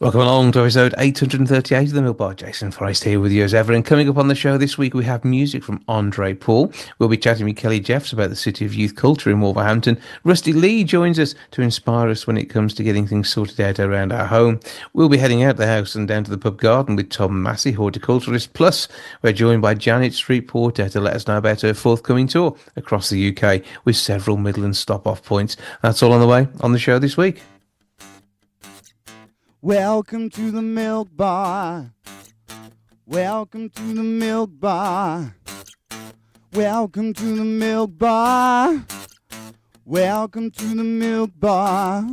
Welcome along to episode 838 of the Milk Bar. Jason Forrest here with you as ever. And coming up on the show this week, we have music from Andre Paul. We'll be chatting with Kelly Jeffs about the City of Youth Culture in Wolverhampton. Rustie Lee joins us to inspire us when it comes to getting things sorted out around our home. We'll be heading out the house and down to the pub garden with Tom Massey, horticulturist. Plus, we're joined by Janet Street Porter to let us know about her forthcoming tour across the UK with several Midland stop-off points. That's all on the way on the show this week. Welcome to the Milk Bar. Welcome to the Milk Bar. Welcome to the Milk Bar. Welcome to the Milk Bar.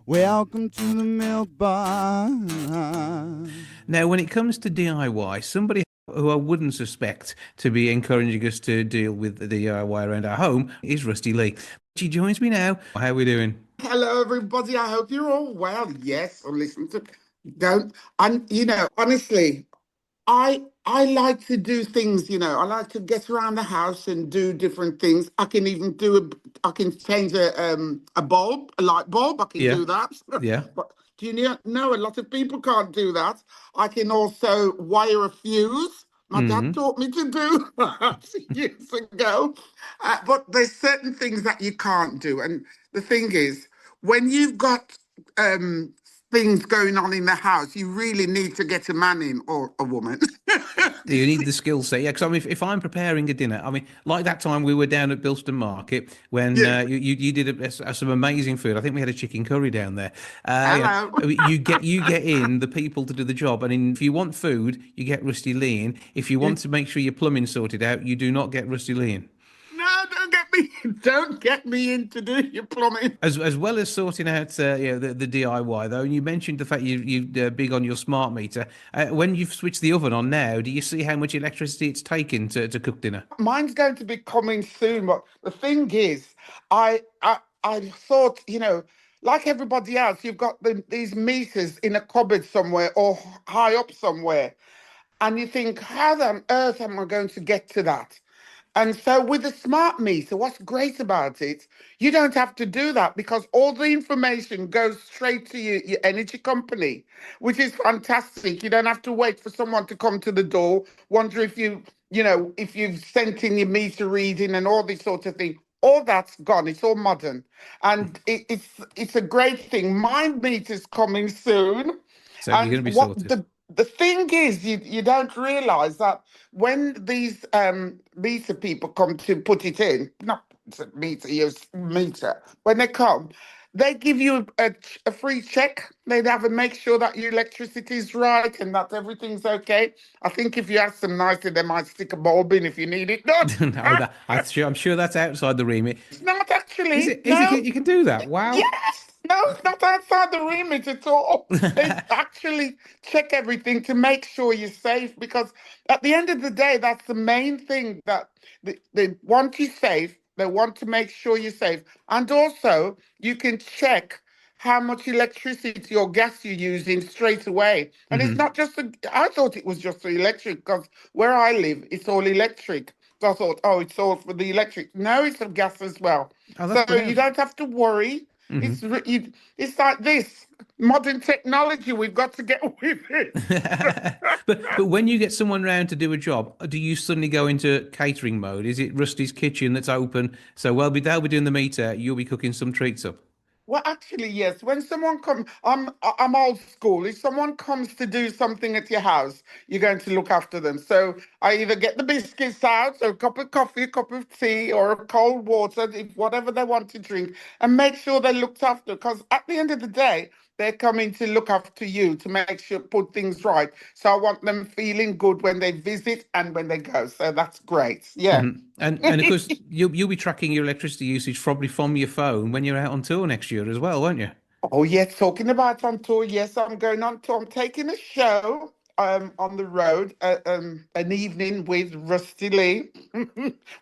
Welcome to the Milk Bar. Now, when it comes to DIY, somebody who I wouldn't suspect to be encouraging us to deal with the DIY around our home is Rustie Lee. She joins me now. How are we doing? Hello, everybody. I hope you're all well. Yes, or listen to don't. And honestly, I like to do things. I like to get around the house and do different things. I can even I can change a bulb, a light bulb. I can Yeah. do that. Yeah. But do you know a lot of people can't do that? I can also wire a fuse. My dad taught me to do that years ago. But there's certain things that you can't do. And the thing is, when you've got things going on in the house, you really need to get a man in or a woman. You need the skill set, yeah. Because I mean, if I'm preparing a dinner, I mean, like that time we were down at Bilston Market when Yeah. you did some amazing food. I think we had a chicken curry down there. Hello. You get in the people to do the job, and if you want food, you get Rustie Lee in. If you want to make sure your plumbing sorted out, you do not get Rustie Lee in. No, don't get me in to do your plumbing. As well as sorting out the DIY though, and you mentioned the fact you big on your smart meter. When you've switched the oven on now, do you see how much electricity it's taking to cook dinner? Mine's going to be coming soon, but the thing is, I thought, like everybody else, you've got these meters in a cupboard somewhere or high up somewhere, and you think, how on earth am I going to get to that? And so with the smart meter, what's great about it, you don't have to do that because all the information goes straight to your energy company, which is fantastic. You don't have to wait for someone to come to the door, wonder if you've sent in your meter reading and all this sort of thing. All that's gone. It's all modern. And it's a great thing. My meter's coming soon. So you're going to And be what sorted. the thing is, you don't realize that when these meter people come to put it in, not meter, use meter, when they come, they give you a free check. They have to make sure that your electricity is right and that everything's okay. I think if you ask them nicely, they might stick a bulb in if you need it. No, No, I'm sure that's outside the remit. it's not Is actually. it? Is it? No. You can do that? Wow. Yes, no, it's not outside the remit at all. They actually check everything to make sure you're safe because at the end of the day, that's the main thing that they want you safe. They want to make sure you're safe. And also, you can check how much electricity or gas you're using straight away. And it's not just, I thought it was just the electric because where I live, it's all electric. So I thought, oh, it's all for the electric. No, it's for gas as well. Oh, that's So you brilliant. don't have to worry. It's like this modern technology. We've got to get with it. But when you get someone round to do a job, do you suddenly go into catering mode? Is it Rustie's kitchen that's open? So they'll be doing the meter, you'll be cooking some treats up. Well, actually, yes. When someone comes, I'm old school. If someone comes to do something at your house, you're going to look after them. So I either get the biscuits out, or a cup of coffee, a cup of tea, or a cold water, if whatever they want to drink, and make sure they're looked after. Because at the end of the day, they're coming to look after you to make sure put things right. So I want them feeling good when they visit and when they go. So that's great. Yeah. And of course you'll be tracking your electricity usage probably from your phone when you're out on tour next year as well, won't you? Oh, yes, talking about on tour. Yes, I'm going on tour. I'm taking a show on the road, an evening with Rustie Lee.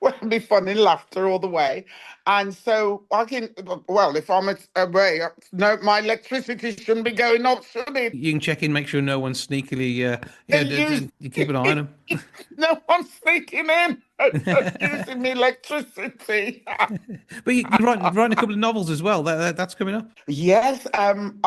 Well, it'll be fun and laughter all the way. And so I can, well, if I'm away, no, my electricity shouldn't be going up, should it? You can check in, make sure no one's sneakily, They use you keep an eye on no one's sneaking in, them. using the electricity. But you're writing a couple of novels as well. That's coming up. Yes, I'm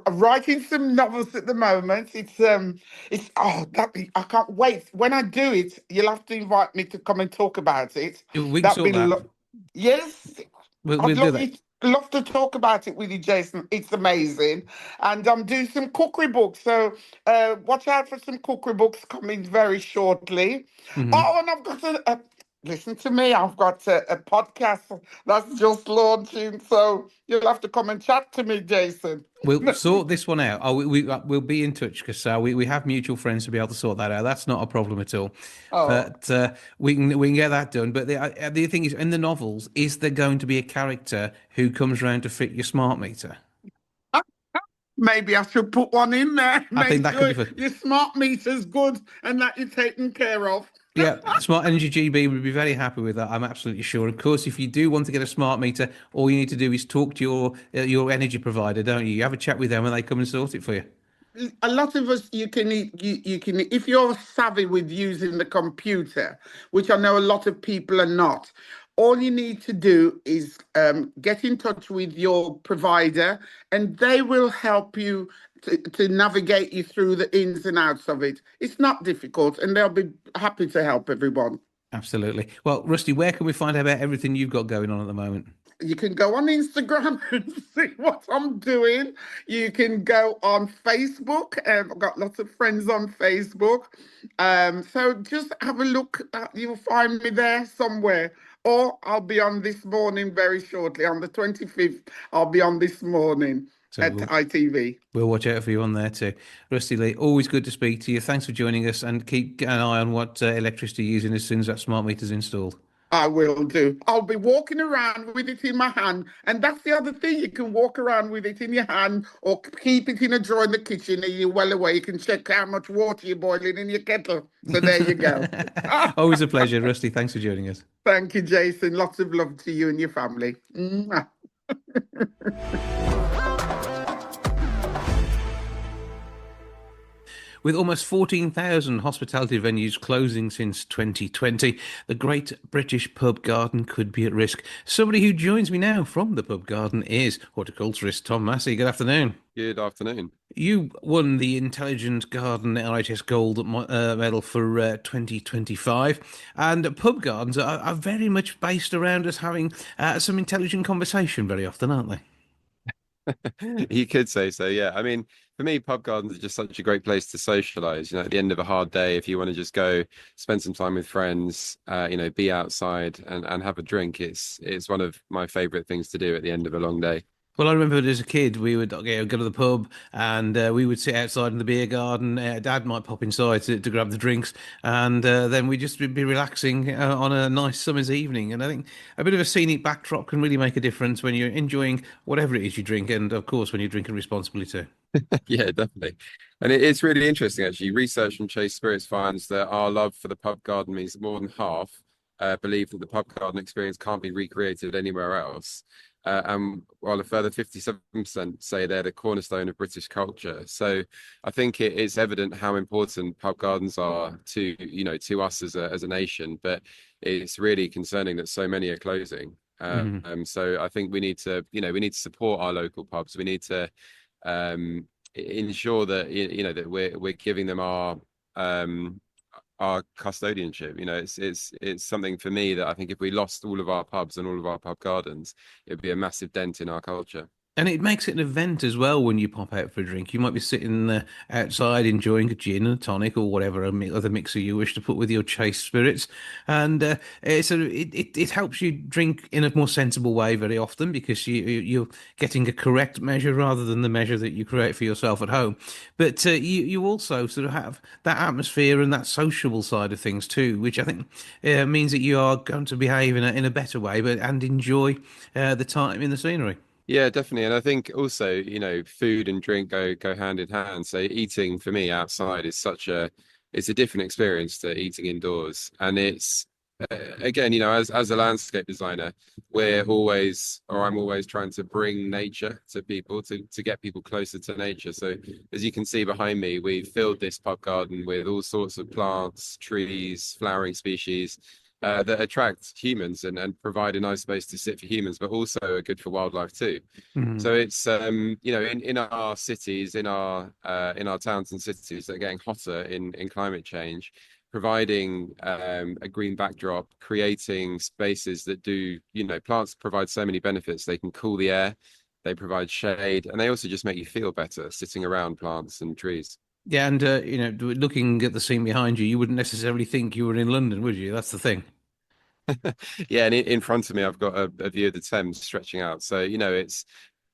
writing some novels at the moment. It's that I can't wait. When I do it, you'll have to invite me to come and talk about it. We can That'd sort be that. yes. I'd We'll do that. love to talk about it with you, Jason. It's amazing, and I'm doing some cookery books. So watch out for some cookery books coming very shortly. Hmm. Oh, and I've got listen to me. I've got a podcast that's just launching, so you'll have to come and chat to me, Jason. We'll sort this one out. We'll be in touch because we have mutual friends to be able to sort that out. That's not a problem at all. Oh. But we can get that done. But the thing is, in the novels, is there going to be a character who comes around to fit your smart meter? Maybe I should put one in there. I think Make that could sure be fun. your smart meter's good and that you're taken care of. Yeah, Smart Energy GB would be very happy with that. I'm absolutely sure. Of course, if you do want to get a smart meter, all you need to do is talk to your energy provider, don't you? You have a chat with them and they come and sort it for you. A lot of us, you can if you're savvy with using the computer, which I know a lot of people are not. All you need to do is get in touch with your provider, and they will help you to navigate you through the ins and outs of it. It's not difficult, and they'll be happy to help everyone. Absolutely. Well, Rusty, where can we find out about everything you've got going on at the moment? You can go on Instagram and see what I'm doing. You can go on Facebook. I've got lots of friends on Facebook. So just have a look. You'll find me there somewhere. Or I'll be on this morning very shortly. On the 25th, I'll be on this morning So at ITV. we'll watch out for you on there too. Rusty Lee, always good to speak to you. Thanks for joining us and keep an eye on what electricity you're using as soon as that smart meter's installed. I will do. I'll be walking around with it in my hand. And that's the other thing. You can walk around with it in your hand or keep it in a drawer in the kitchen and you're well away. You can check how much water you're boiling in your kettle. So there you go. Always a pleasure, Rusty. Thanks for joining us. Thank you, Jason. Lots of love to you and your family. Mwah. With almost 14,000 hospitality venues closing since 2020, the Great British Pub Garden could be at risk. Somebody who joins me now from the Pub Garden is horticulturist Tom Massey. Good afternoon. Good afternoon. You won the Intelligent Garden RHS Gold medal for 2025, and pub gardens are very much based around us having some intelligent conversation very often, aren't they? You could say so, yeah. I mean, for me, pub gardens are just such a great place to socialize. At the end of a hard day, if you want to just go spend some time with friends, be outside and have a drink, it's one of my favorite things to do at the end of a long day. Well, I remember as a kid, we would go to the pub and we would sit outside in the beer garden. Dad might pop inside to grab the drinks, and then we'd just be relaxing on a nice summer's evening. And I think a bit of a scenic backdrop can really make a difference when you're enjoying whatever it is you drink, and of course, when you're drinking responsibly too. Yeah, definitely. And it's really interesting, actually. Research from Chase Spirits finds that our love for the pub garden means that more than half believe that the pub garden experience can't be recreated anywhere else. And while a further 57% say they're the cornerstone of British culture. So I think it's evident how important pub gardens are to us as a nation, but it's really concerning that so many are closing. So I think we need to support our local pubs. We need to ensure that that we're giving them our custodianship. It's something for me that I think if we lost all of our pubs and all of our pub gardens, it'd be a massive dent in our culture. And it makes it an event as well when you pop out for a drink. You might be sitting outside enjoying a gin and a tonic or whatever other mixer you wish to put with your chase spirits, and it helps you drink in a more sensible way very often because you're getting a correct measure rather than the measure that you create for yourself at home. But you also sort of have that atmosphere and that sociable side of things too, which I think means that you are going to behave in a better way, and enjoy the time in the scenery. Yeah, definitely. And I think also, food and drink go hand in hand. So eating for me outside is it's a different experience to eating indoors. And it's Again, as a landscape designer, I'm always trying to bring nature to people, to get people closer to nature. So as you can see behind me, we filled this pub garden with all sorts of plants, trees, flowering species that attract humans and provide a nice space to sit for humans, but also are good for wildlife too. Mhm. So it's in our cities, in our towns and cities that are getting hotter in climate change, providing a green backdrop, creating spaces that do, plants provide so many benefits. They can cool the air, they provide shade, and they also just make you feel better sitting around plants and trees. Yeah, and looking at the scene behind you, you wouldn't necessarily think you were in London, would you? That's the thing. Yeah, and in front of me, I've got a view of the Thames stretching out. So, it's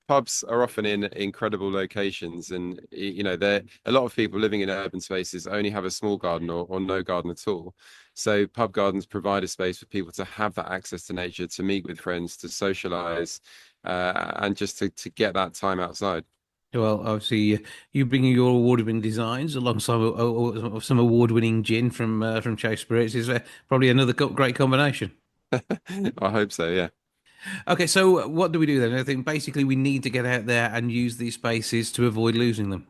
pubs are often in incredible locations, and there a lot of people living in urban spaces only have a small garden or no garden at all. So pub gardens provide a space for people to have that access to nature, to meet with friends, to socialize, and just to get that time outside. Well, obviously, you bringing your award-winning designs alongside some award-winning gin from Chase Spirits is probably another great combination. I hope so, yeah. Okay, so what do we do then? I think basically we need to get out there and use these spaces to avoid losing them.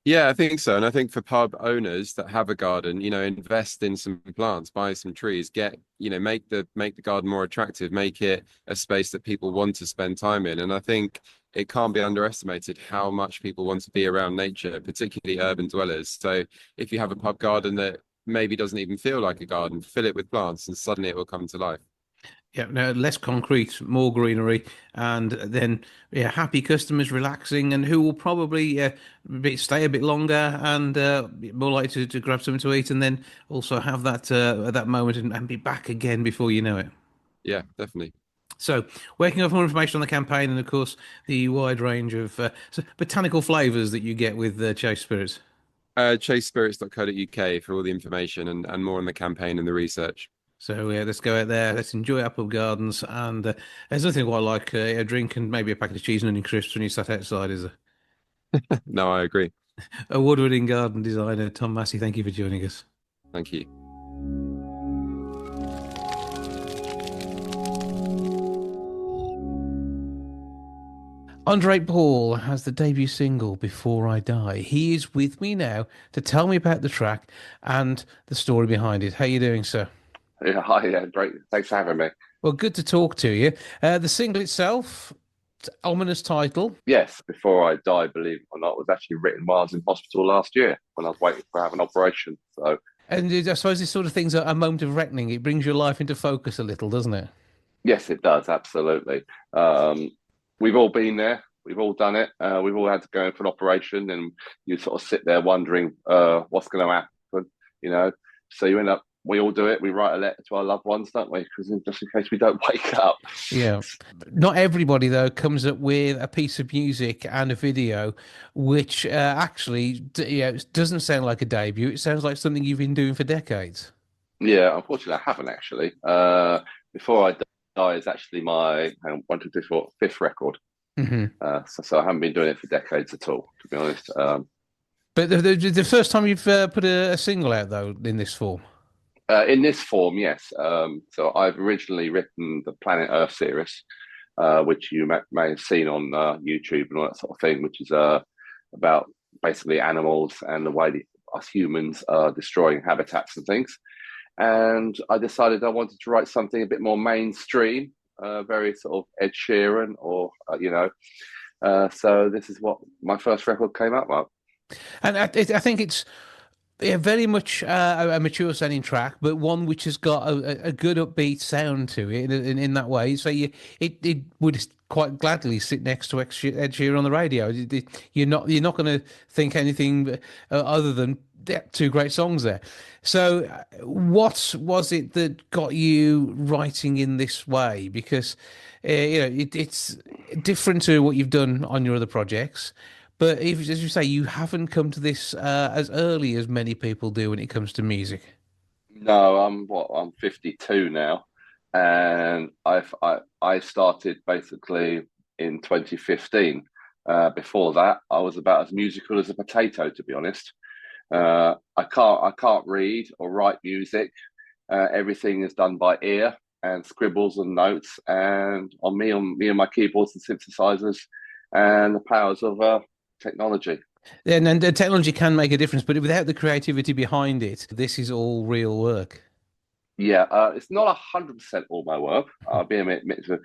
Yeah, I think so. And I think for pub owners that have a garden, invest in some plants, buy some trees, make the garden more attractive, make it a space that people want to spend time in. And I think it can't be underestimated how much people want to be around nature, particularly urban dwellers. So if you have a pub garden that maybe doesn't even feel like a garden, fill it with plants and suddenly it will come to life. Yeah, no, less concrete, more greenery, and then yeah, happy customers relaxing, and who will probably stay a bit longer and be more likely to grab something to eat, and then also have that moment and be back again before you know it. Yeah, definitely. So, where can you have more information on the campaign, and of course the wide range of botanical flavours that you get with Chase Spirits? Chasespirits.co.uk for all the information and more on the campaign and the research. So yeah, let's go out there. Let's enjoy Apple Gardens, and there's nothing quite like a drink and maybe a packet of cheese and onion crisps when you sat outside, is there? No, I agree. Award-winning garden designer Tom Massey, thank you for joining us. Thank you. Andre Paul has the debut single "Before I Die." He is with me now to tell me about the track and the story behind it. How you doing, sir? Yeah, hi, yeah, great. Thanks for having me. Well, good to talk to you. The single itself, ominous title, Yes, Before I Die, believe it or not, was actually written while I was in hospital last year when I was waiting for have an operation. So, and I suppose this sort of thing's a moment of reckoning. It brings your life into focus a little, doesn't it? yes, it does, absolutely. Um, we've all been there. We've all done it. We've all had to go in for an operation, and you sort of sit there wondering what's going to happen, you know. So you end up, we all do it. We write a letter to our loved ones, don't we? Because just in case we don't wake up. Yeah. Not everybody, though, comes up with a piece of music and a video which actually doesn't sound like a debut. It sounds like something you've been doing for decades. Yeah, unfortunately, I haven't actually. Before I Die is actually my hang on, one, two, three, four, fifth record. Hmm. So I haven't been doing it for decades at all, to be honest. But the first time you've put a single out, though, in this form. In this form, yes. So I've originally written the Planet Earth series, which you may have seen on YouTube and all that sort of thing, which is about basically animals and the way us humans are destroying habitats and things. And I decided I wanted to write something a bit more mainstream, very sort of Ed Sheeran or, so this is what my first record came up with. And I think it's yeah, very much a mature sounding track, but one which has got a good upbeat sound to it in that way. So it would quite gladly sit next to Ed Sheeran on the radio. You're not going to think anything other than two great songs there. So what was it that got you writing in this way? Because it's different to what you've done on your other projects. But if, as you say, you haven't come to this as early as many people do when it comes to music. No, I'm 52 now, and I started basically in 2015. Before that, I was about as musical as a potato, to be honest. I can't read or write music, Everything is done by ear and scribbles and notes, and on me and my keyboards and synthesizers, and the powers of technology. And the technology can make a difference, but without the creativity behind it, this is all real work. Yeah, it's not 100% all my work. I'll be admitted to,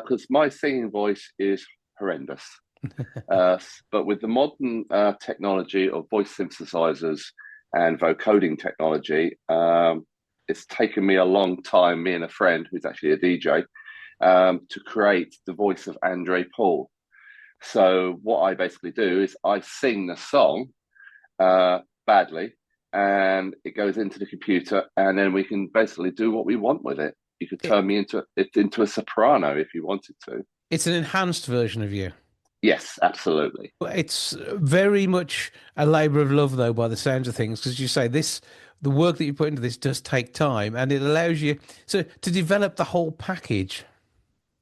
because my singing voice is horrendous. But with the modern technology of voice synthesizers and vocoding technology, it's taken me a long time, me and a friend who's actually a DJ, to create the voice of Andre Paul. So what I basically do is I sing the song badly, and it goes into the computer, and then we can basically do what we want with it. You could turn me into a soprano if you wanted to. It's an enhanced version of you. Yes, absolutely. It's very much a labour of love, though, by the sounds of things, because you say the work that you put into this does take time, and it allows you to develop the whole package.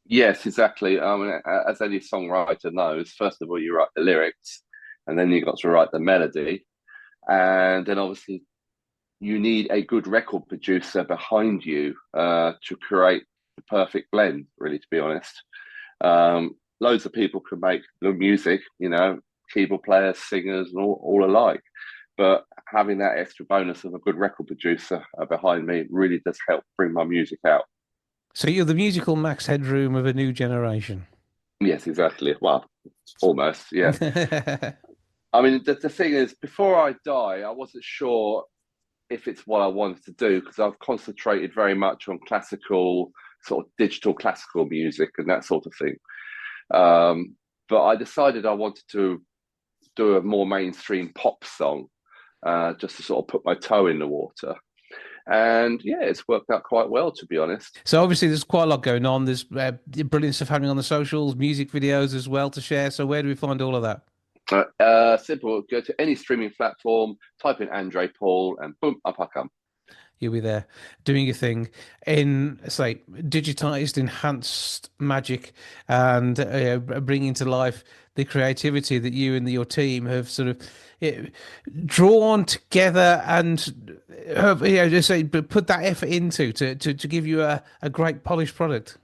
Yes, exactly. I mean, as any songwriter knows, first of all, you write the lyrics, and then you've got to write the melody. And then obviously you need a good record producer behind you to create the perfect blend, really, to be honest. Loads of people can make the music, keyboard players, singers, and all alike. But having that extra bonus of a good record producer behind me really does help bring my music out. So you're the musical Max Headroom of a new generation. Yes, exactly. Well, almost, yeah. I mean, the thing is, before I die, I wasn't sure if it's what I wanted to do, because I've concentrated very much on classical, sort of digital classical music and that sort of thing. But I decided I wanted to do a more mainstream pop song, just to sort of put my toe in the water. And yeah, it's worked out quite well, to be honest. So obviously there's quite a lot going on. There's brilliant stuff happening on the socials, music videos as well to share. So where do we find all of that? Simple. Go to any streaming platform, type in Andre Paul, and boom, up I come. You'll be there doing your thing in, say, digitized, enhanced magic, and bringing to life the creativity that you and your team have sort of drawn together and have, just say, put that effort into to give you a great polished product.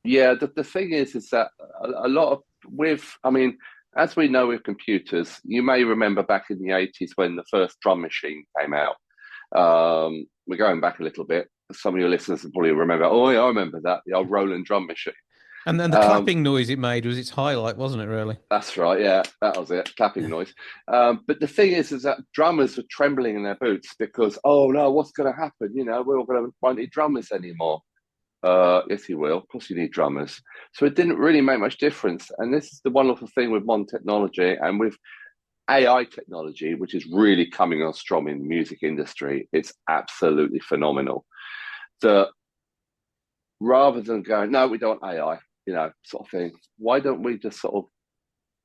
Yeah, the thing is that a lot of I mean, as we know with computers, you may remember back in the 80s when the first drum machine came out. We're going back a little bit. Some of your listeners will probably remember, oh, yeah, I remember that, the old Roland drum machine. And then the clapping noise it made was its highlight, wasn't it, really? That's right, yeah, that was it, clapping noise. But the thing is that drummers were trembling in their boots because, oh, no, what's going to happen? We're all going to won't need drummers anymore. Yes, you will. Of course, you need drummers. So it didn't really make much difference. And this is the wonderful thing with modern technology and with AI technology, which is really coming on strong in the music industry. It's absolutely phenomenal. That rather than going, no, we don't want AI, sort of thing, why don't we just sort of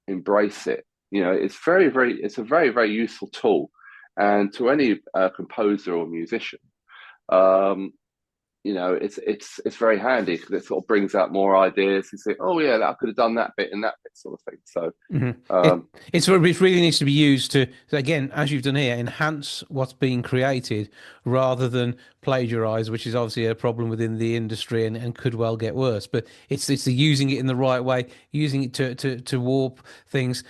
embrace it? It's it's a very, very useful tool. And to any composer or musician, it's very handy because it sort of brings out more ideas. You say, oh yeah, I could have done that bit and that bit, sort of thing. So it really needs to be used to, again, as you've done here, enhance what's being created rather than plagiarize, which is obviously a problem within the industry and could well get worse. But it's the using it in the right way, using it to warp things.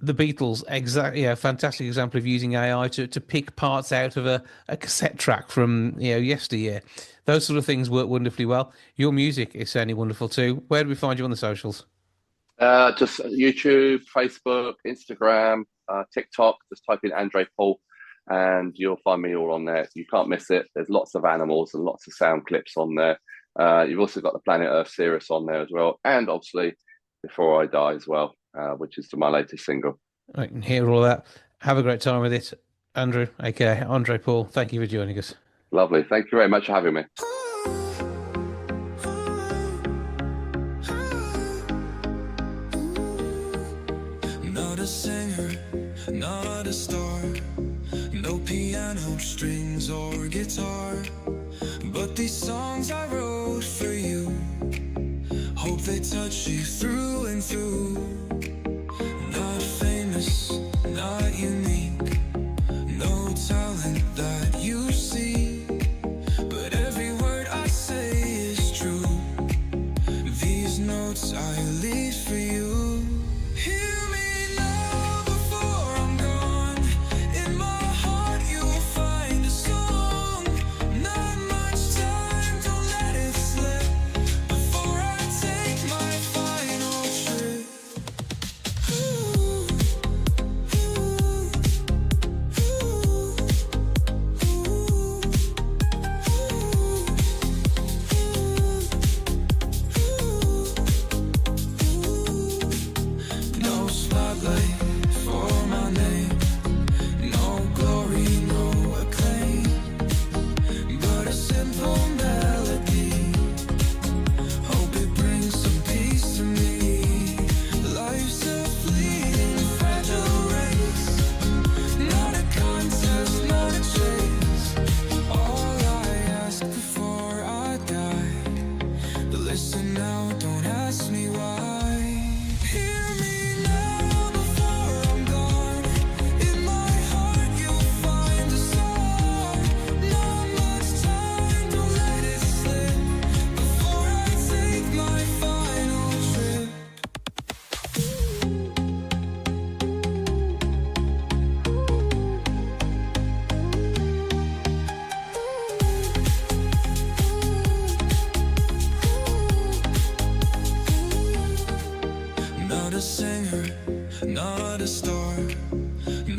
The Beatles, exactly, fantastic example of using AI to pick parts out of a cassette track from yesteryear. Those sort of things work wonderfully well. Your music is certainly wonderful too. Where do we find you on the socials? Just YouTube, Facebook, Instagram, TikTok. Just type in Andre Paul, and you'll find me all on there. You can't miss it. There's lots of animals and lots of sound clips on there. You've also got the Planet Earth series on there as well, and obviously Before I Die as well, which is my latest single. I can hear all that. Have a great time with it, Andrew, aka Andre Paul. Thank you for joining us. Lovely. Thank you very much for having me. Not a singer, not a star, no piano strings or guitar, but these songs I wrote for you, hope they touch you through and through. Not famous, not unique, no talent that you see, but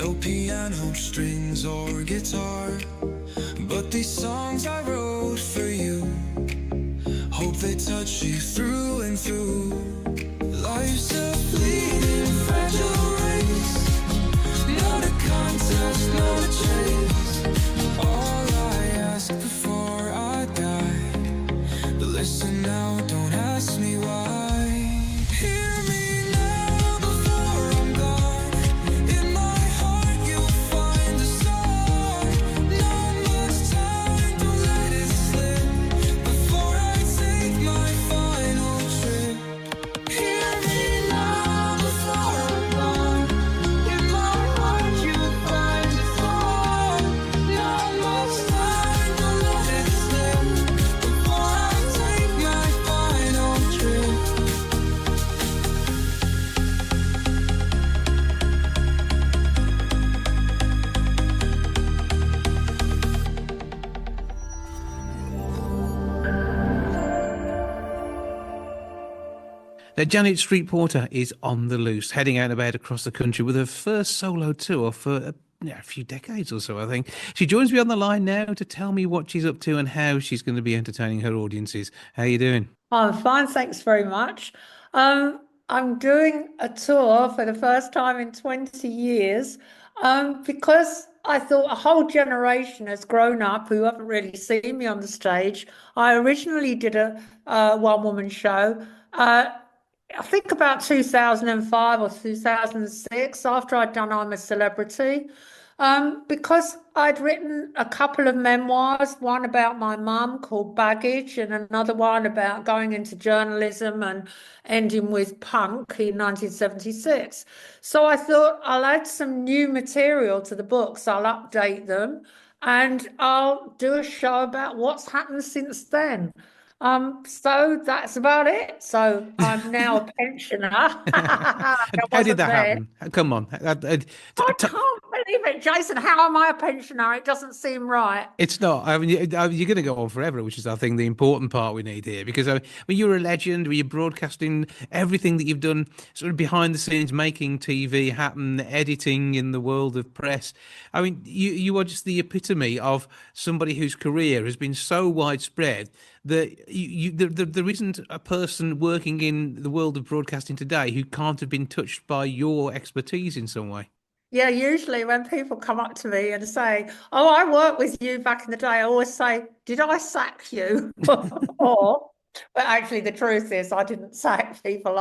no piano strings or guitar, but these songs I wrote for you, hope they touch you through and through. Life's a fleeting, fragile race, not a contest, not a chase. All I ask before I die, but listen now, don't ask me why. Hear me now before I'm gone. In my heart you'll find a song. Not much time, don't let it slip before I take my final trip. Hear me now before I'm gone. In my heart you'll find a song. Not much time, don't let it slip before I take my final trip. Now, Janet Street Porter is on the loose, heading out and about across the country with her first solo tour for a few decades or so, I think. She joins me on the line now to tell me what she's up to and how she's going to be entertaining her audiences. How you doing? I'm fine, thanks very much. I'm doing a tour for the first time in 20 years because I thought a whole generation has grown up who haven't really seen me on the stage. I originally did a one-woman show. I think about 2005 or 2006, after I'd done I'm a Celebrity, because I'd written a couple of memoirs, one about my mum called Baggage, and another one about going into journalism and ending with punk in 1976. So I thought I'll add some new material to the books, I'll update them, and I'll do a show about what's happened since then. So that's about it. So I'm now a pensioner. I How did wasn't that there. happen? Come on. I can't believe it, Jason. How am I a pensioner? It doesn't seem right. It's not. I mean, you're going to go on forever, which is, I think, the important part we need here. Because I mean, you're a legend. You're broadcasting everything that you've done, sort of behind the scenes, making TV happen, editing in the world of press. I mean, you are just the epitome of somebody whose career has been so widespread that there isn't a person working in the world of broadcasting today who can't have been touched by your expertise in some way. Yeah, usually when people come up to me and say, "Oh, I worked with you back in the day," I always say, "Did I sack you?" Or, but actually, the truth is, I didn't sack people.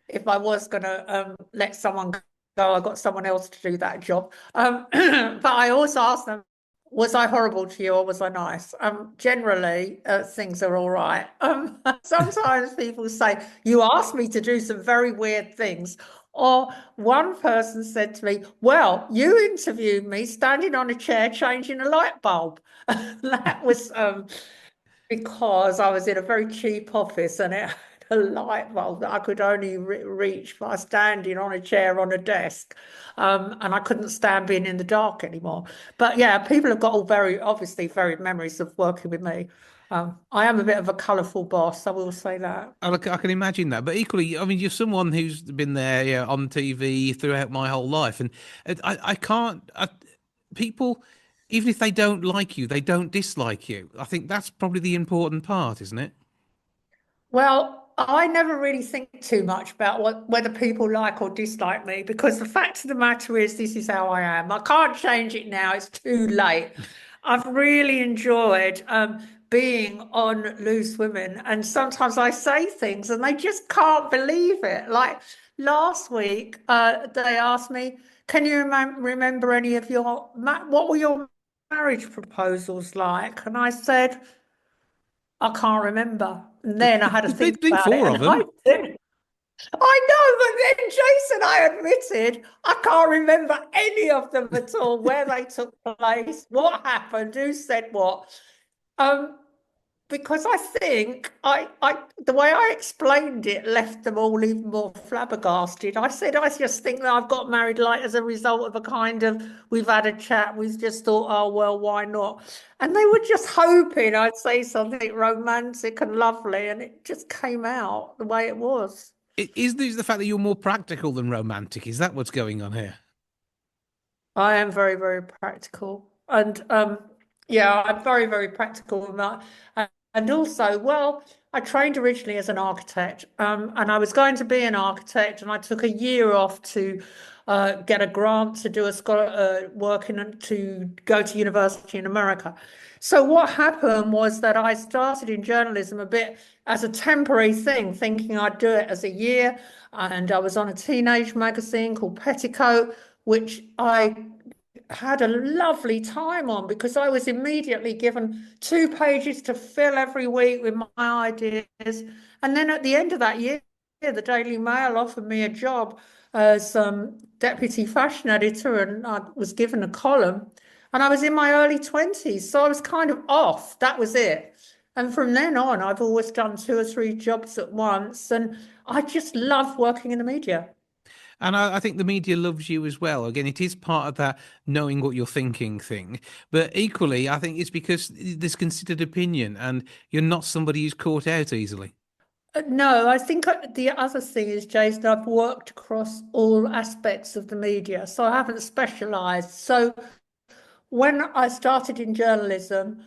If I was going to let someone go, I got someone else to do that job. But I also ask them, was I horrible to you or was I nice? Generally, things are all right. Sometimes people say, you asked me to do some very weird things. Or one person said to me, well, you interviewed me standing on a chair changing a light bulb. That was because I was in a very cheap office and it had a light bulb that I could only reach by standing on a chair on a desk. And I couldn't stand being in the dark anymore. But yeah, people have got all obviously varied memories of working with me. I am a bit of a colourful boss, I will say that. I can imagine that, but equally, I mean, you're someone who's been there, yeah, on TV throughout my whole life, and I can't. People, even if they don't like you, they don't dislike you. I think that's probably the important part, isn't it? Well, I never really think too much about whether people like or dislike me, because the fact of the matter is this is how I am. I can't change it now, it's too late. I've really enjoyed being on Loose Women, and sometimes I say things and they just can't believe it. Like last week, they asked me, can you remember any of what were your marriage proposals like? And I said, I can't remember. And then I had to think There's been about four it. of And them. I know, but then Jason, I admitted I can't remember any of them at all, where they took place, what happened, who said what. Because I think the way I explained it left them all even more flabbergasted. I said, I just think that I've got married like as a result of a kind of, we've had a chat, we've just thought, oh, well, why not? And they were just hoping I'd say something romantic and lovely, and it just came out the way it was. Is this the fact that you're more practical than romantic? Is that what's going on here? I am very, very practical. And yeah, I'm very, very practical with that. And also, well, I trained originally as an architect, and I was going to be an architect, and I took a year off to get a grant to do a scholar work to go to university in America. So what happened was that I started in journalism a bit as a temporary thing, thinking I'd do it as a year. And I was on a teenage magazine called Petticoat, which I had a lovely time on because I was immediately given 2 pages to fill every week with my ideas. And then at the end of that year, the Daily Mail offered me a job as deputy fashion editor, and I was given a column. And I was in my early 20s, so I was kind of off. That was it. And from then on, I've always done 2 or 3 jobs at once, and I just love working in the media. And I think the media loves you as well. Again, it is part of that knowing what you're thinking thing. But equally, I think it's because there's considered opinion and you're not somebody who's caught out easily. No, I think the other thing is, Jason, I've worked across all aspects of the media, so I haven't specialised. So when I started in journalism,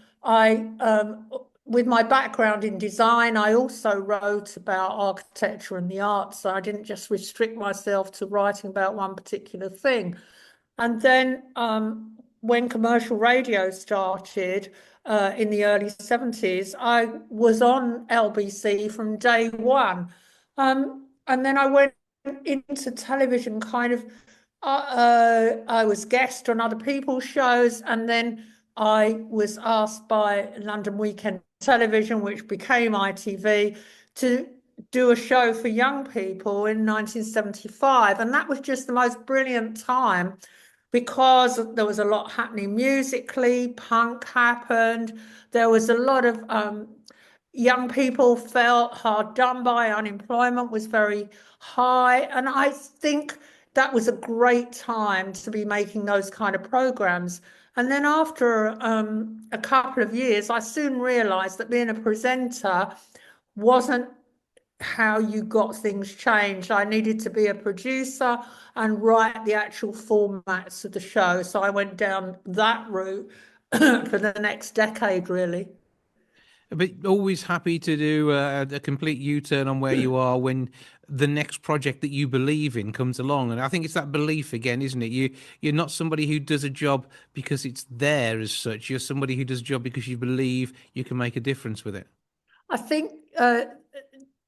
with my background in design, I also wrote about architecture and the arts. So I didn't just restrict myself to writing about one particular thing. And then when commercial radio started in the early 70s, I was on LBC from day one. And then I went into television kind of, I was guest on other people's shows, and then I was asked by London Weekend Television, which became ITV, to do a show for young people in 1975. And that was just the most brilliant time because there was a lot happening musically, punk happened. There was a lot of young people felt hard done by, unemployment was very high. And I think that was a great time to be making those kind of programs. And then after a couple of years, I soon realized that being a presenter wasn't how you got things changed. I needed to be a producer and write the actual formats of the show. So I went down that route for the next decade, really. But always happy to do a complete U-turn on where you are when the next project that you believe in comes along. And I think it's that belief again, isn't it? You're not somebody who does a job because it's there as such. You're somebody who does a job because you believe you can make a difference with it. I think the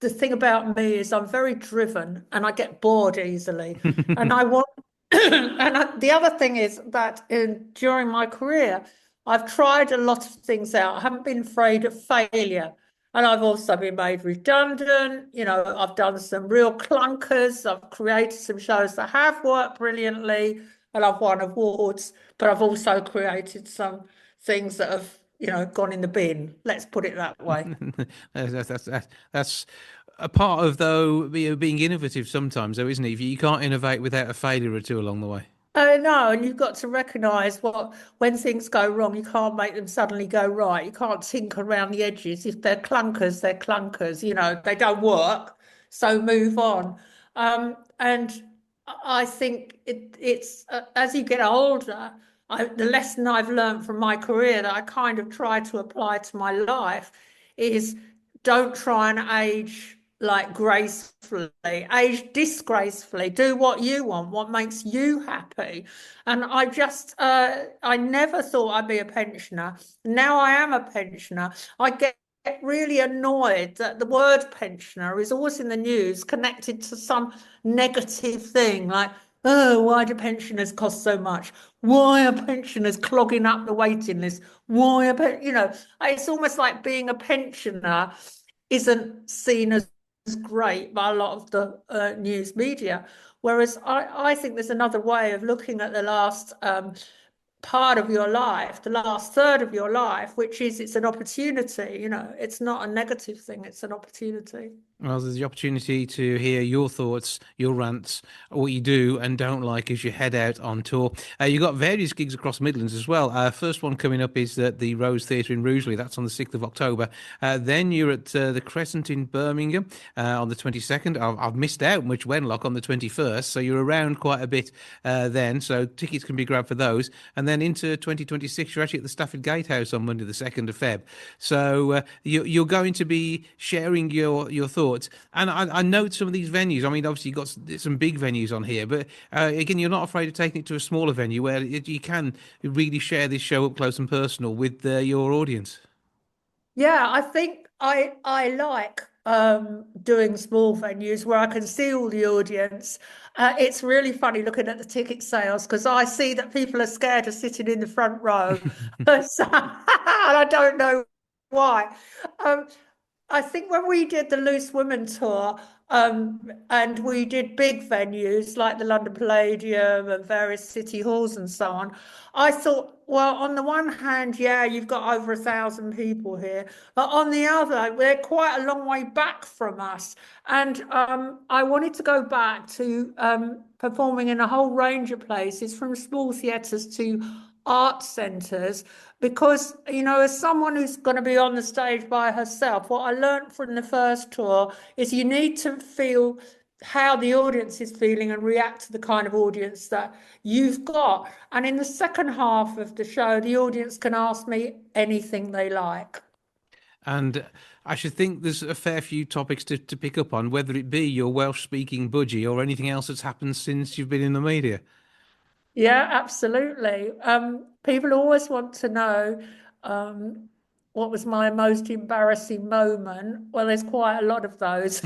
thing about me is I'm very driven and I get bored easily. And I want, the other thing is that during my career, I've tried a lot of things out. I haven't been afraid of failure. And I've also been made redundant. You know, I've done some real clunkers. I've created some shows that have worked brilliantly and I've won awards, but I've also created some things that have, gone in the bin. Let's put it that way. That's a part of, though, being innovative sometimes, though, isn't it? You can't innovate without a failure or two along the way. Oh no, and you've got to recognise when things go wrong, you can't make them suddenly go right. You can't tinker around the edges. If they're clunkers, they're clunkers. They don't work, so move on. And I think it's as you get older, the lesson I've learned from my career that I kind of try to apply to my life is don't try and age like gracefully, age disgracefully, do what you want, what makes you happy. And I never thought I'd be a pensioner. Now I am a pensioner. I get really annoyed that the word pensioner is always in the news connected to some negative thing like, oh, why do pensioners cost so much? Why are pensioners clogging up the waiting list? It's almost like being a pensioner isn't seen as great by a lot of the news media. Whereas I think there's another way of looking at the last part of your life, the last third of your life, which is it's an opportunity. It's not a negative thing, it's an opportunity. Well, there's the opportunity to hear your thoughts, your rants, what you do and don't like as you head out on tour. You've got various gigs across Midlands as well. First one coming up is at the Rose Theatre in Rugeley. That's on the 6th of October. Then you're at the Crescent in Birmingham on the 22nd. I've missed out much Wenlock on the 21st, so you're around quite a bit then. So tickets can be grabbed for those. And then into 2026, you're actually at the Stafford Gatehouse on Monday, the 2nd of Feb. So you're going to be sharing your thoughts. And I note some of these venues. I mean, obviously you've got some big venues on here, but again, you're not afraid of taking it to a smaller venue where you can really share this show up close and personal with your audience. Yeah, I think I like doing small venues where I can see all the audience. It's really funny looking at the ticket sales because I see that people are scared of sitting in the front row. So, and I don't know why. I think when we did the Loose Women tour, and we did big venues like the London Palladium and various city halls and so on, I thought, well, on the one hand, yeah, you've got over 1,000 people here, but on the other, they're quite a long way back from us. And I wanted to go back to performing in a whole range of places, from small theatres to art centres, because, you know, as someone who's going to be on the stage by herself, what I learned from the first tour is you need to feel how the audience is feeling and react to the kind of audience that you've got. And in the second half of the show, the audience can ask me anything they like. And I should think there's a fair few topics to pick up on, whether it be your Welsh-speaking budgie or anything else that's happened since you've been in the media. Yeah, absolutely. People always want to know what was my most embarrassing moment. Well, there's quite a lot of those.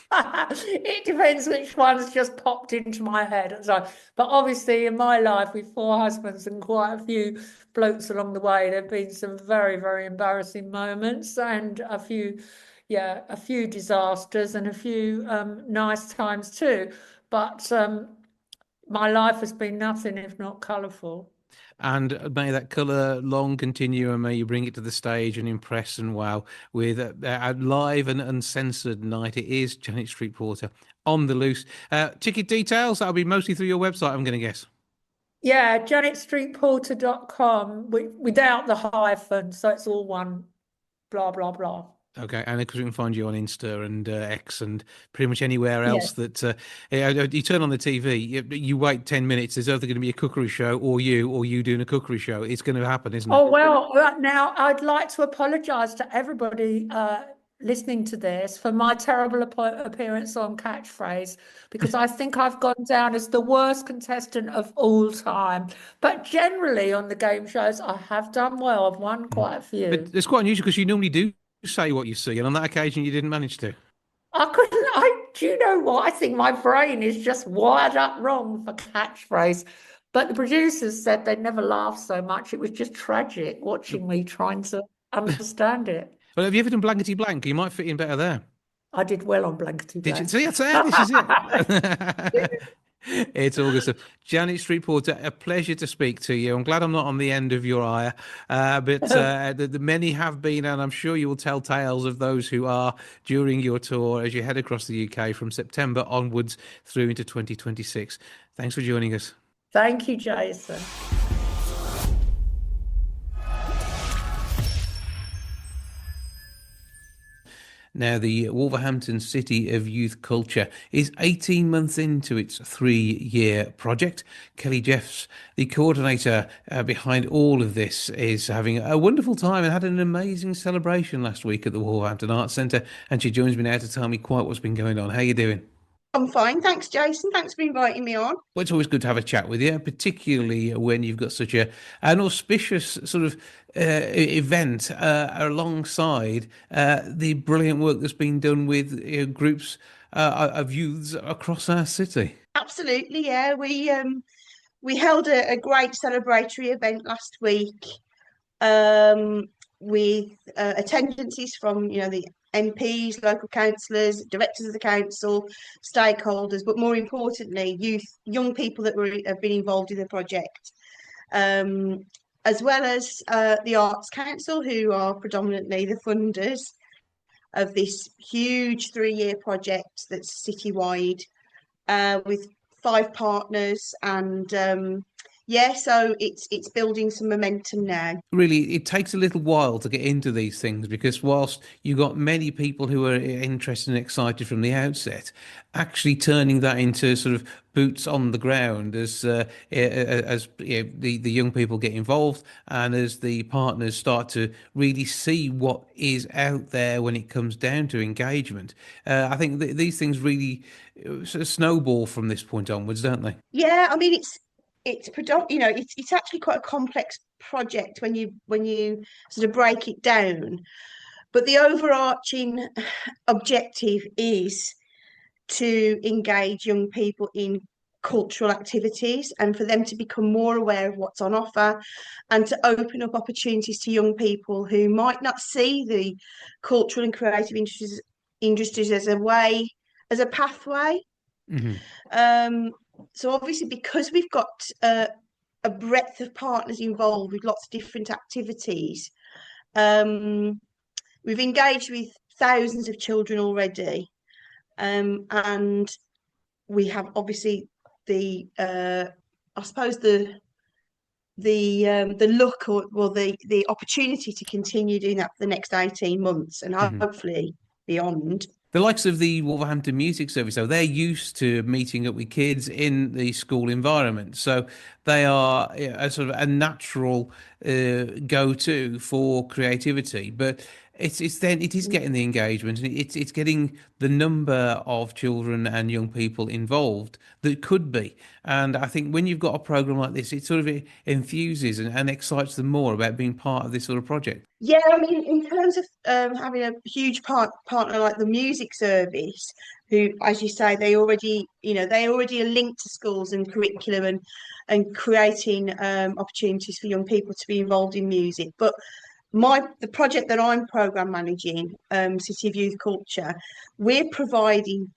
It depends which ones just popped into my head. So, but obviously, in my life, with 4 husbands and quite a few blokes along the way, there've been some very, very embarrassing moments and a few disasters and a few nice times too. But my life has been nothing if not colourful. And may that colour long continue, and may you bring it to the stage and impress and wow with a live and uncensored night. It is Janet Street Porter on the Loose. Ticket details, that'll be mostly through your website, I'm going to guess. Yeah, janetstreetporter.com without the hyphen, so it's all one blah, blah, blah. Okay, and because we can find you on Insta and X and pretty much anywhere else that you turn on the TV, you wait 10 minutes, there's either going to be a cookery show or you doing a cookery show. It's going to happen, isn't it? Oh, well, now I'd like to apologise to everybody listening to this for my terrible appearance on Catchphrase, because I think I've gone down as the worst contestant of all time. But generally on the game shows, I have done well. I've won quite a few. But it's quite unusual because you normally do say what you see, and on that occasion you didn't manage to. Do you know what? I think my brain is just wired up wrong for Catchphrase. But the producers said they'd never laughed so much. It was just tragic watching me trying to understand it. Well, have you ever done Blankety Blank? You might fit in better there. I did well on Blankety Blank. Did you see? That's it. This is it. It's all good stuff. Janet Street Porter, a pleasure to speak to you. I'm glad I'm not on the end of your ire, but the many have been, and I'm sure you will tell tales of those who are during your tour as you head across the UK from September onwards through into 2026. Thanks for joining us. Thank you, Jason. Now, the Wolverhampton City of Youth Culture is 18 months into its 3-year project. Kelly Jeffs, the coordinator behind all of this, is having a wonderful time and had an amazing celebration last week at the Wolverhampton Arts Centre. And she joins me now to tell me quite what's been going on. How are you doing? I'm fine. Thanks, Jason. Thanks for inviting me on. Well, it's always good to have a chat with you, particularly when you've got such an auspicious sort of event alongside the brilliant work that's been done with groups of youths across our city. Absolutely, yeah. We held a great celebratory event last week with attendances from the MPs, local councillors, directors of the council, stakeholders, but more importantly, young people that have been involved in the project, as well as the Arts Council, who are predominantly the funders, of this huge 3-year project that's citywide, with 5 partners, and so it's building some momentum now. Really, it takes a little while to get into these things, because whilst you got many people who are interested and excited from the outset, actually turning that into sort of boots on the ground as the young people get involved, and as the partners start to really see what is out there when it comes down to engagement, I think these things really sort of snowball from this point onwards, don't they? Yeah, I mean it's it's actually quite a complex project when you sort of break it down, but the overarching objective is to engage young people in cultural activities, and for them to become more aware of what's on offer, and to open up opportunities to young people who might not see the cultural and creative industries as a pathway. So obviously, because we've got a breadth of partners involved with lots of different activities, we've engaged with thousands of children already, and we have obviously the I suppose the luck, or the opportunity to continue doing that for the next 18 months, and hopefully beyond. The likes of the Wolverhampton Music Service, though, they're used to meeting up with kids in the school environment. So they are a sort of a natural go-to for creativity. But it is getting the engagement, and it's getting the number of children and young people involved that could be. And I think when you've got a program like this, it sort of infuses and excites them more about being part of this sort of project. Yeah, I mean, in terms of having a huge partner like the music service, who, as you say, they already are linked to schools and curriculum, and creating opportunities for young people to be involved in music. But the project that I'm program managing, City of Youth Culture, we're providing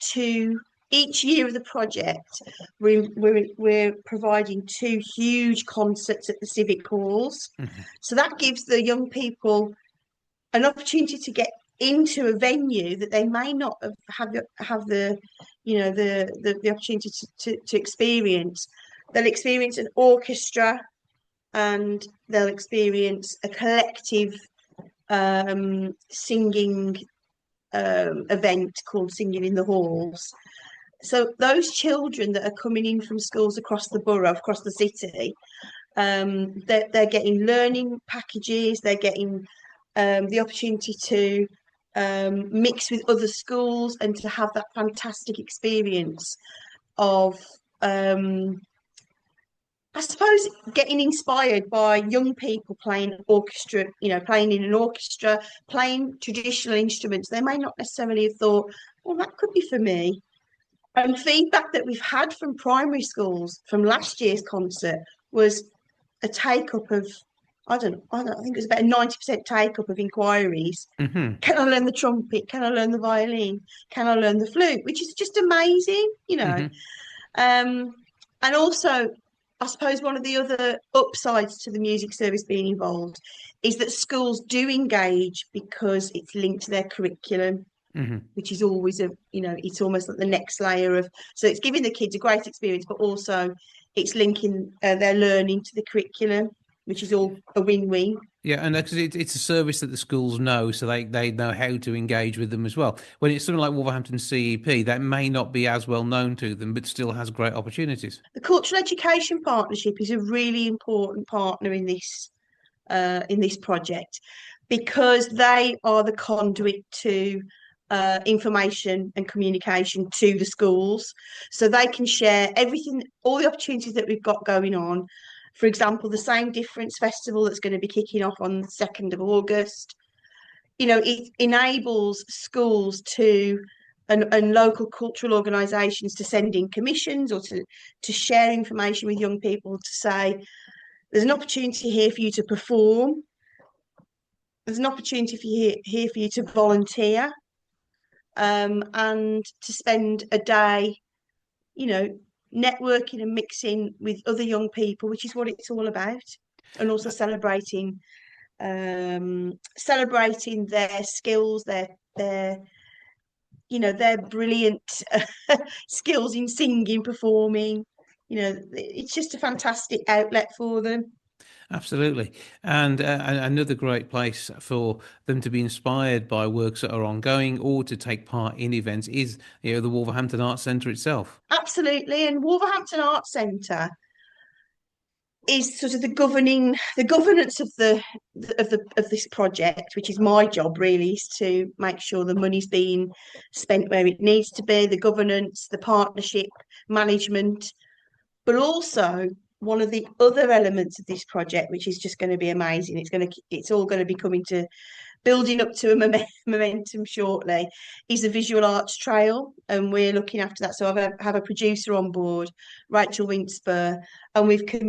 each year of the project. We're providing 2 huge concerts at the civic halls. So that gives the young people an opportunity to get into a venue that they may not have the opportunity to experience. They'll experience an orchestra, and they'll experience a collective singing event called Singing in the Halls. So those children that are coming in from schools across the borough, across the city, they're getting learning packages, they're getting the opportunity to mix with other schools, and to have that fantastic experience of I suppose getting inspired by young people playing in an orchestra, playing traditional instruments. They may not necessarily have thought, well, that could be for me. And feedback that we've had from primary schools from last year's concert was a take-up of, I think it was about a 90% take-up of inquiries. Can I learn the trumpet? Can I learn the violin? Can I learn the flute? Which is just amazing, And also, I suppose one of the other upsides to the music service being involved is that schools do engage because it's linked to their curriculum, which is always it's almost like the next layer of, so it's giving the kids a great experience, but also it's linking their learning to the curriculum, which is all a win-win. Yeah, and because it's a service that the schools know, so they know how to engage with them as well. When it's something like Wolverhampton CEP, that may not be as well known to them, but still has great opportunities. The Cultural Education Partnership is a really important partner in this project, because they are the conduit to information and communication to the schools, so they can share everything, all the opportunities that we've got going on. For example, the Same Difference Festival that's going to be kicking off on the 2nd of August. It enables schools and local cultural organisations to send in commissions, or to share information with young people, to say, there's an opportunity here for you to perform. There's an opportunity here for you to volunteer, and to spend a day, networking and mixing with other young people, which is what it's all about. And also celebrating their skills, their their their brilliant skills in singing, performing. It's just a fantastic outlet for them. Absolutely. And another great place for them to be inspired by works that are ongoing or to take part in events is, the Wolverhampton Arts Centre itself. Absolutely. And Wolverhampton Arts Centre is sort of the governance of this project, which is my job really, is to make sure the money's being spent where it needs to be, the governance, the partnership, management, but also one of the other elements of this project, which is just going to be amazing. It's all going to be building up to a momentum shortly, is the visual arts trail, and we're looking after that. So I have a producer on board, Rachel Winspur, and we're going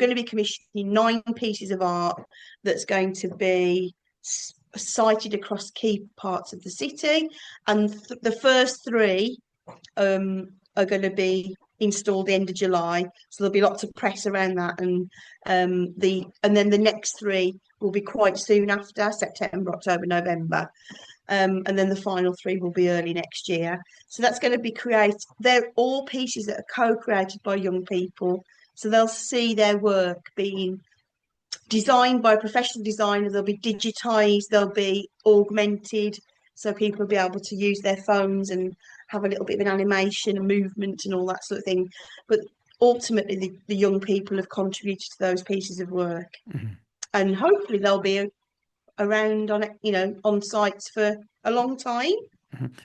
to be commissioning 9 pieces of art that's going to be sited across key parts of the city, and the first 3 are going to be installed the end of July, so there'll be lots of press around that, and then the next 3 will be quite soon after, September, October, November, and then the final 3 will be early next year. So that's going to be they're all pieces that are co-created by young people, so they'll see their work being designed by a professional designer. They'll be digitized, they'll be augmented, so people will be able to use their phones and have a little bit of an animation and movement and all that sort of thing. But ultimately, the young people have contributed to those pieces of work, and hopefully they'll be around on sites for a long time.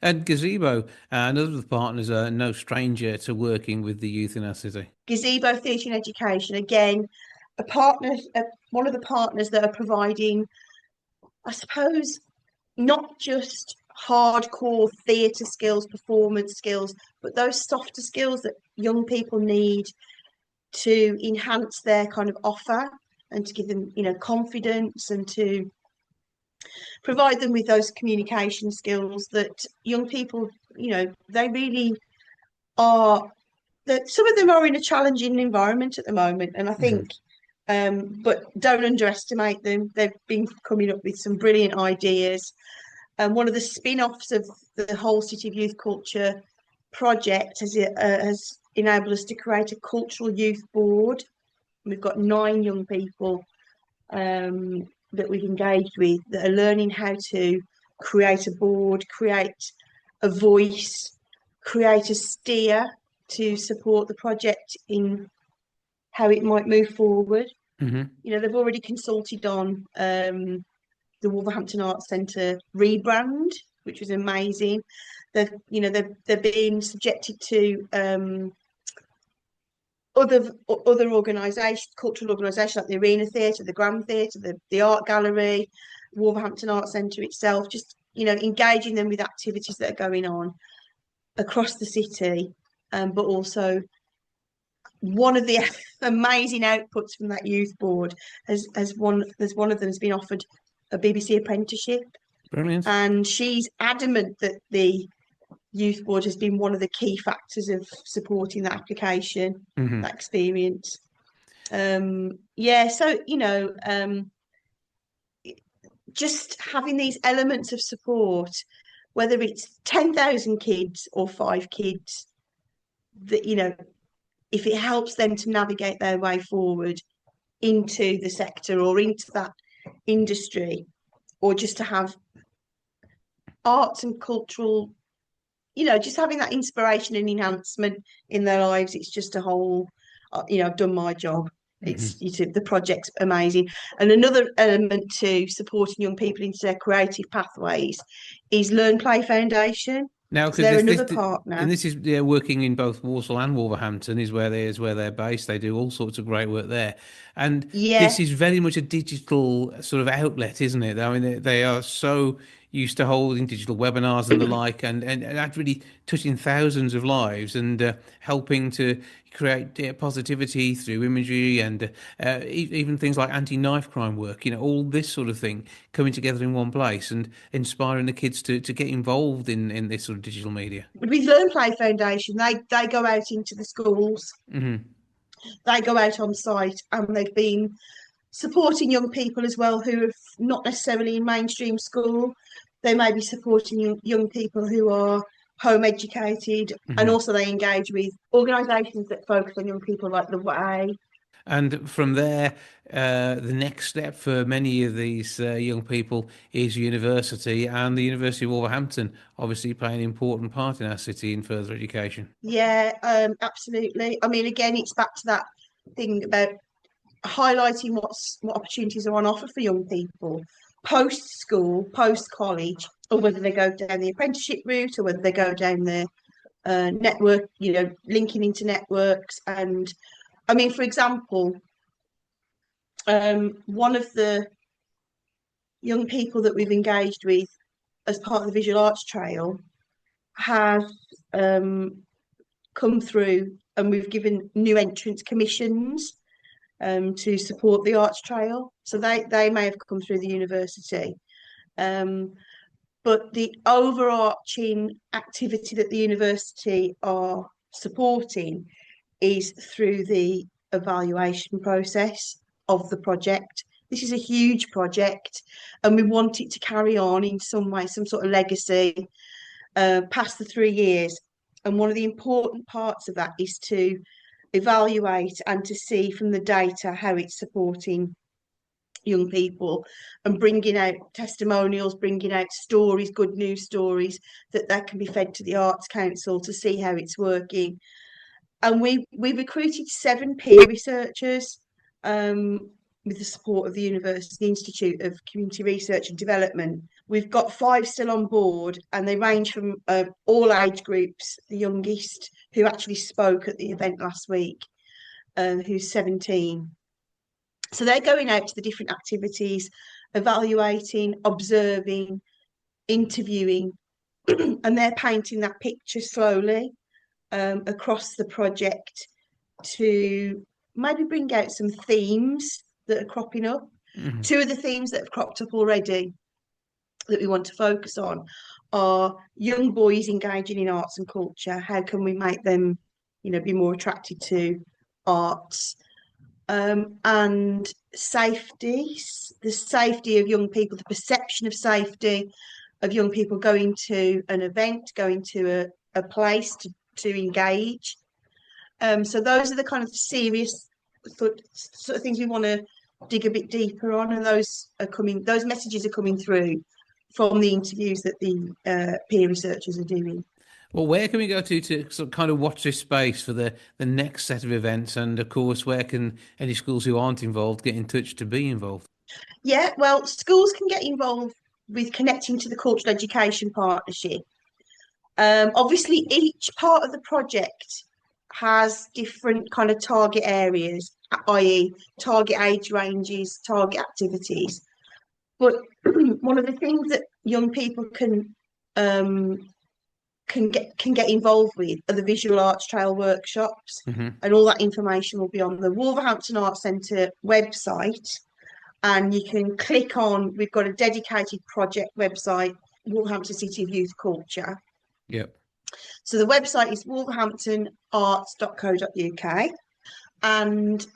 And Gazebo, another of the partners, are no stranger to working with the youth in our city. Gazebo Theatre and Education, again, one of the partners that are providing, I suppose, not just hardcore theatre skills, performance skills, but those softer skills that young people need to enhance their kind of offer and to give them, confidence, and to provide them with those communication skills that young people, they really are. That some of them are in a challenging environment at the moment, and I think, but don't underestimate them. They've been coming up with some brilliant ideas. And one of the spin-offs of the whole City of Youth Culture project has enabled us to create a cultural youth board. We've got 9 young people that we've engaged with that are learning how to create a board, create a voice, create a steer to support the project in how it might move forward. They've already consulted on the Wolverhampton Arts Centre rebrand, which was amazing. They're being subjected to other organisations, cultural organisations like the Arena Theatre, the Grand Theatre, the Art Gallery, Wolverhampton Arts Centre itself, just engaging them with activities that are going on across the city. But also, one of the amazing outputs from that youth board one of them has been offered a BBC apprenticeship. Brilliant. And she's adamant that the youth board has been one of the key factors of supporting that application, that experience. So just having these elements of support, whether it's 10,000 kids or 5 kids, that if it helps them to navigate their way forward into the sector or into that industry, or just to have arts and cultural, just having that inspiration and enhancement in their lives, it's just a whole, I've done my job. The project's amazing. And another element to supporting young people into their creative pathways is Learn Play Foundation. Now, because they're another partner, and this is working in both Walsall and Wolverhampton is where they're based. They do all sorts of great work there, and this is very much a digital sort of outlet, isn't it? I mean, they are so used to holding digital webinars and the like, and really touching thousands of lives and helping to create positivity through imagery and even things like anti-knife crime work, all this sort of thing coming together in one place and inspiring the kids to get involved in this sort of digital media. With Learn Play Foundation, they go out into the schools, they go out on site, and they've been supporting young people as well who are not necessarily in mainstream school, they may be supporting young people who are home educated, and also they engage with organisations that focus on young people like the Way. And from there, the next step for many of these young people is university, and the University of Wolverhampton obviously play an important part in our city in further education. Yeah, absolutely. I mean, again, it's back to that thing about highlighting what opportunities are on offer for young people post school, post college, or whether they go down the apprenticeship route or whether they go down the network, linking into networks. And I mean, for example, one of the young people that we've engaged with as part of the Visual Arts Trail has come through, and we've given new entrants commissions to support the Arts Trail. So they may have come through the university. But the overarching activity that the university are supporting is through the evaluation process of the project. This is a huge project, and we want it to carry on in some way, some sort of legacy past the 3 years. And one of the important parts of that is to evaluate and to see from the data how it's supporting young people, and bringing out testimonials, bringing out stories, good news stories that can be fed to the Arts Council to see how it's working. And we recruited 7 peer researchers with the support of the University, the Institute of Community Research and Development. We've got 5 still on board, and they range from all age groups. The youngest, who actually spoke at the event last week, who's 17. So they're going out to the different activities, evaluating, observing, interviewing, and they're painting that picture slowly across the project to maybe bring out some themes that are cropping up. 2 of the themes that have cropped up already that we want to focus on are young boys engaging in arts and culture. How can we make them, be more attracted to arts? And safety, the safety of young people, the perception of safety of young people going to an event, going to a place to engage. So those are the kind of serious sort of things we want to dig a bit deeper on, and those messages are coming through from the interviews that the peer researchers are doing. Well, where can we go to sort of kind of watch this space for the next set of events? And of course, where can any schools who aren't involved get in touch to be involved? Yeah, well, schools can get involved with connecting to the Cultural Education Partnership. Obviously, each part of the project has different kind of target areas, i.e. target age ranges, target activities. But one of the things that young people can get involved with are the Visual Arts Trail workshops, and all that information will be on the Wolverhampton Arts Centre website, and you can click on, we've got a dedicated project website, Wolverhampton City of Youth Culture. Yep. So the website is wolverhamptonarts.co.uk, and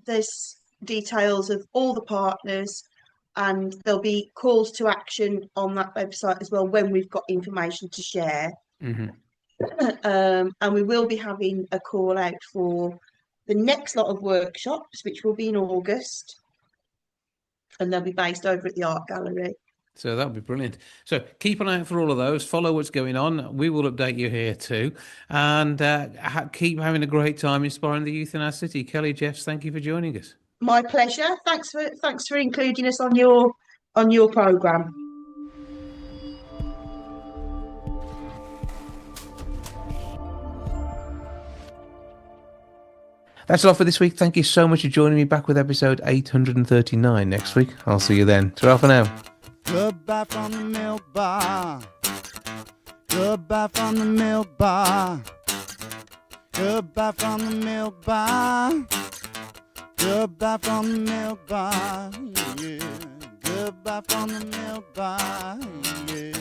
there's details of all the partners, and there'll be calls to action on that website as well when we've got information to share. And we will be having a call out for the next lot of workshops, which will be in August, and they'll be based over at the Art Gallery. So that'll be brilliant. So keep an eye out for all of those. Follow what's going on. We will update you here too, and keep having a great time inspiring the youth in our city. Kelly Jeffs, thank you for joining us. My pleasure. Thanks for including us on your programme. That's all for this week. Thank you so much for joining me. Back with episode 839 next week. I'll see you then. Ta-ra for now. Goodbye from the milk bar. Goodbye from the milk bar. Goodbye from the milk bar. Goodbye from the milk bar. Yeah. Goodbye from the milk bar. Yeah.